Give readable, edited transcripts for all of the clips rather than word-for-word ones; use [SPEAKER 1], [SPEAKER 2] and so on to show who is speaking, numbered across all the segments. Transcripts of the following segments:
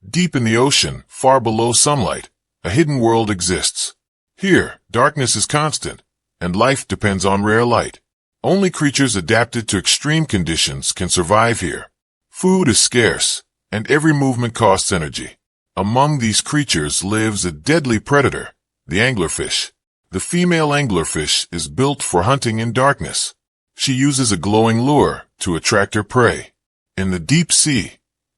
[SPEAKER 1] Deep in the ocean, far below sunlight, a hidden world exists. Here, darkness is constant, and life depends on rare light. Only creatures adapted to extreme conditions can survive here. Food is scarce, and every movement costs energy. Among these creatures lives a deadly predator, the anglerfish. The female anglerfish is built for hunting in darkness. She uses a glowing lure to attract her prey. In the deep sea,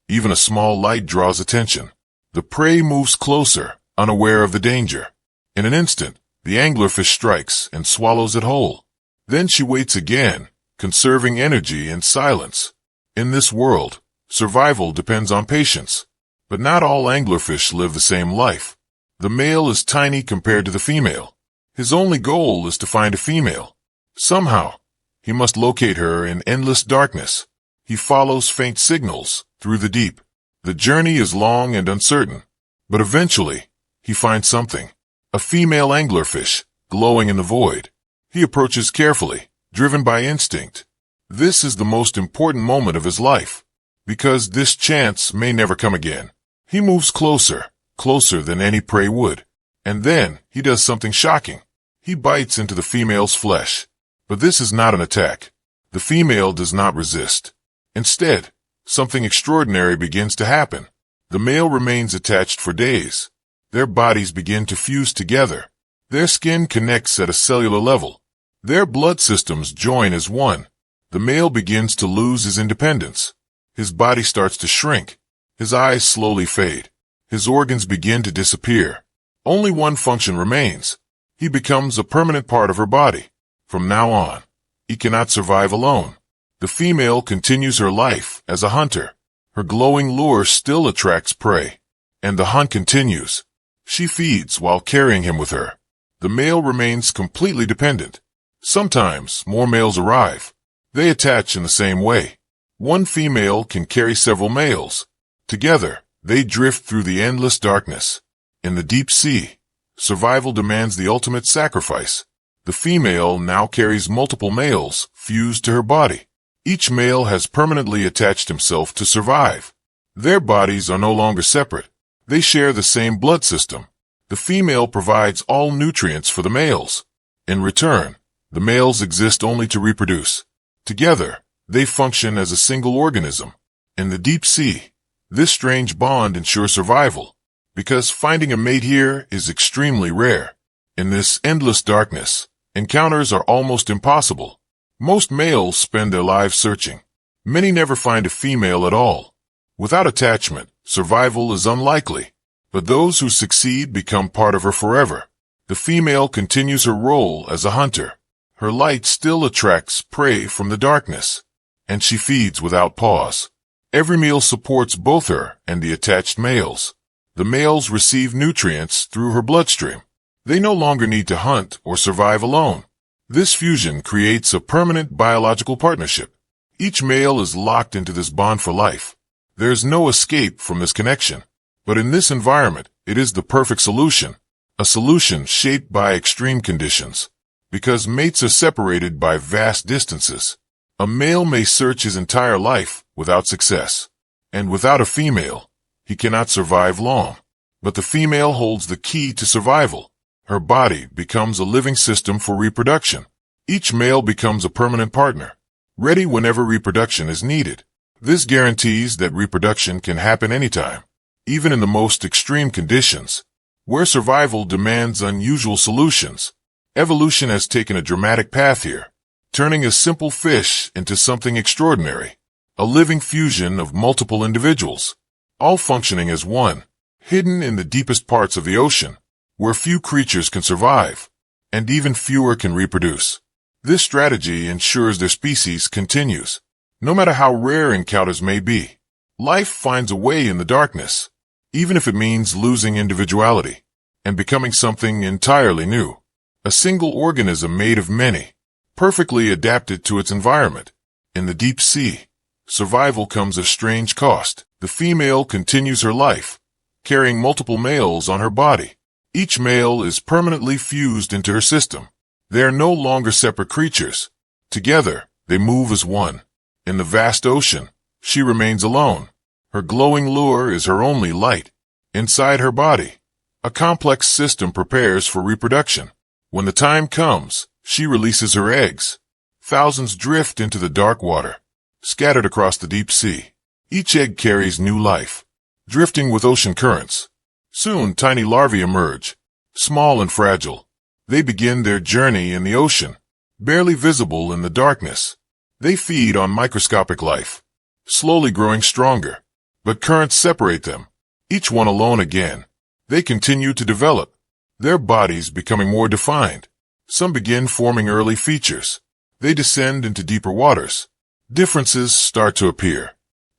[SPEAKER 1] even a small light draws attention. The prey moves closer, unaware of the danger. In an instant, the anglerfish strikes and swallows it whole. Then she waits again, conserving energy in silence. In this world, survival depends on patience. But not all anglerfish live the same life. The male is tiny compared to the female. His only goal is to find a female. Somehow, he must locate her in endless darkness. He follows faint signals through the deep. The journey is long and uncertain, but eventually, he finds something. A female anglerfish, glowing in the void. He approaches carefully, driven by instinct. This is the most important moment of his life, because this chance may never come again. He moves closer, closer than any prey would. And then, he does something shocking. He bites into the female's flesh. But this is not an attack. The female does not resist. Instead, something extraordinary begins to happen. The male remains attached for days. Their bodies begin to fuse together. Their skin connects at a cellular level. Their blood systems join as one. The male begins to lose his independence. His body starts to shrink. His eyes slowly fade. His organs begin to disappear. Only one function remains. He becomes a permanent part of her body. From now on, he cannot survive alone. The female continues her life as a hunter. Her glowing lure still attracts prey. And the hunt continues. She feeds while carrying him with her. The male remains completely dependent. Sometimes more males arrive. They attach in the same way. One female can carry several males. Together, they drift through the endless darkness. In the deep sea, survival demands the ultimate sacrifice. The female now carries multiple males fused to her body. Each male has permanently attached himself to survive. Their bodies are no longer separate. They share the same blood system. The female provides all nutrients for the males. In return, the males exist only to reproduce. Together, they function as a single organism. In the deep sea, this strange bond ensures survival, because finding a mate here is extremely rare. In this endless darkness, encounters are almost impossible. Most males spend their lives searching. Many never find a female at all. Without attachment, survival is unlikely. But those who succeed become part of her forever. The female continues her role as a hunter. Her light still attracts prey from the darkness, and she feeds without pause. Every meal supports both her and the attached males. The males receive nutrients through her bloodstream. They no longer need to hunt or survive alone. This fusion creates a permanent biological partnership. Each male is locked into this bond for life. There's no escape from this connection. But in this environment, it is the perfect solution. A solution shaped by extreme conditions. Because mates are separated by vast distances. A male may search his entire life without success. And without a female, he cannot survive long. But the female holds the key to survival. Her body becomes a living system for reproduction. Each male becomes a permanent partner, ready whenever reproduction is needed. This guarantees that reproduction can happen anytime, even in the most extreme conditions. Where survival demands unusual solutions, evolution has taken a dramatic path here, turning a simple fish into something extraordinary. A living fusion of multiple individuals, all functioning as one, hidden in the deepest parts of the ocean, where few creatures can survive, and even fewer can reproduce. This strategy ensures their species continues. No matter how rare encounters may be, life finds a way in the darkness, even if it means losing individuality and becoming something entirely new. A single organism made of many, perfectly adapted to its environment. In the deep sea, survival comes at strange cost. The female continues her life, carrying multiple males on her body. Each male is permanently fused into her system. They are no longer separate creatures. Together, they move as one. In the vast ocean, she remains alone. Her glowing lure is her only light. Inside her body, a complex system prepares for reproduction. When the time comes, she releases her eggs. Thousands drift into the dark water, scattered across the deep sea. Each egg carries new life, drifting with ocean currents. Soon, tiny larvae emerge, small and fragile. They begin their journey in the ocean, barely visible in the darkness. They feed on microscopic life, slowly growing stronger. But currents separate them, each one alone again. They continue to develop, their bodies becoming more defined. Some begin forming early features. They descend into deeper waters. Differences start to appear.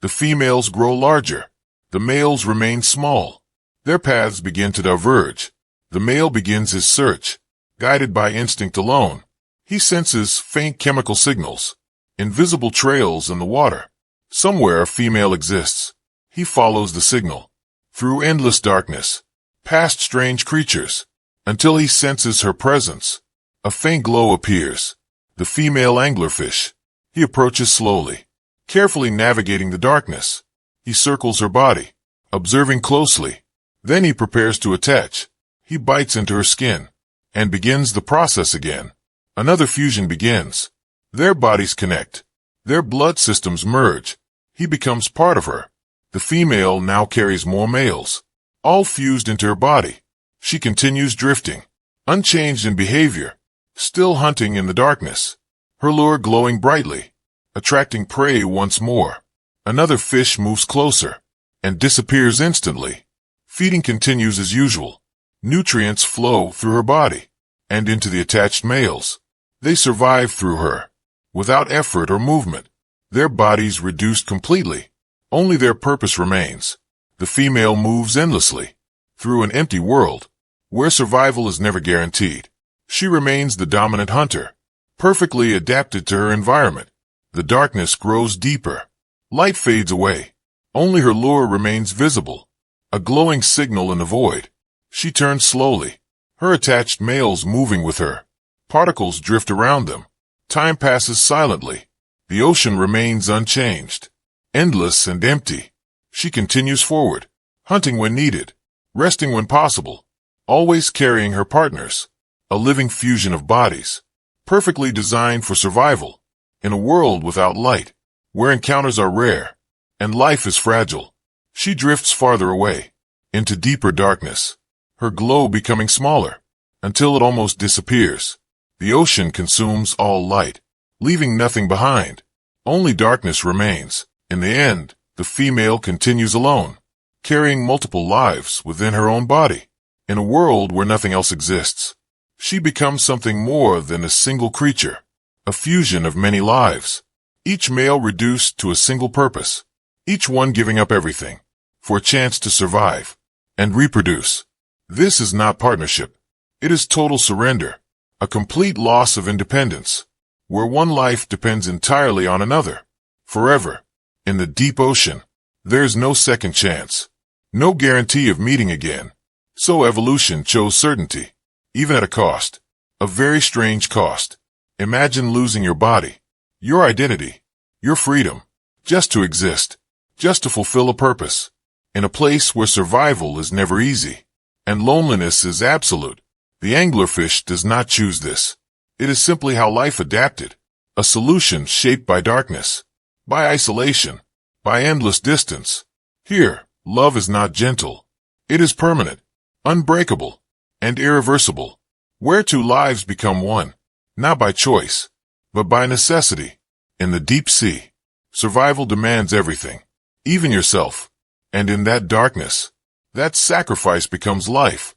[SPEAKER 1] The females grow larger. The males remain small. Their paths begin to diverge. The male begins his search, guided by instinct alone. He senses faint chemical signals, invisible trails in the water. Somewhere a female exists. He follows the signal, through endless darkness, past strange creatures, until he senses her presence. A faint glow appears. The female anglerfish. He approaches slowly, carefully navigating the darkness. He circles her body, observing closely. Then he prepares to attach. He bites into her skin, and begins the process again. Another fusion begins. Their bodies connect. Their blood systems merge. He becomes part of her. The female now carries more males, all fused into her body. She continues drifting, unchanged in behavior, still hunting in the darkness, her lure glowing brightly, attracting prey once more. Another fish moves closer and disappears instantly. Feeding continues as usual. Nutrients flow through her body and into the attached males. They survive through her, without effort or movement. Their bodies reduced completely. Only their purpose remains. The female moves endlessly, through an empty world, where survival is never guaranteed. She remains the dominant hunter, perfectly adapted to her environment. The darkness grows deeper. Light fades away. Only her lure remains visible, a glowing signal in the void. She turns slowly, her attached males moving with her. Particles drift around them. Time passes silently. The ocean remains unchanged, endless and empty. She continues forward, hunting when needed, resting when possible, always carrying her partners. A living fusion of bodies, perfectly designed for survival. In a world without light, where encounters are rare, and life is fragile, she drifts farther away, into deeper darkness, her glow becoming smaller, until it almost disappears. The ocean consumes all light, leaving nothing behind. Only darkness remains. In the end, the female continues alone, carrying multiple lives within her own body. In a world where nothing else exists, she becomes something more than a single creature, a fusion of many lives, each male reduced to a single purpose, each one giving up everything for a chance to survive and reproduce. This is not partnership. It is total surrender, a complete loss of independence, where one life depends entirely on another, forever. In the deep ocean, there is no second chance, no guarantee of meeting again. So evolution chose certainty, even at a cost, a very strange cost. Imagine losing your body, your identity, your freedom, just to exist, just to fulfill a purpose, in a place where survival is never easy, and loneliness is absolute. The anglerfish does not choose this. It is simply how life adapted, a solution shaped by darkness, by isolation, by endless distance. Here, love is not gentle. It is permanent, unbreakable, and irreversible. Where two lives become one, not by choice, but by necessity. In the deep sea, survival demands everything, even yourself. And in that darkness, that sacrifice becomes life.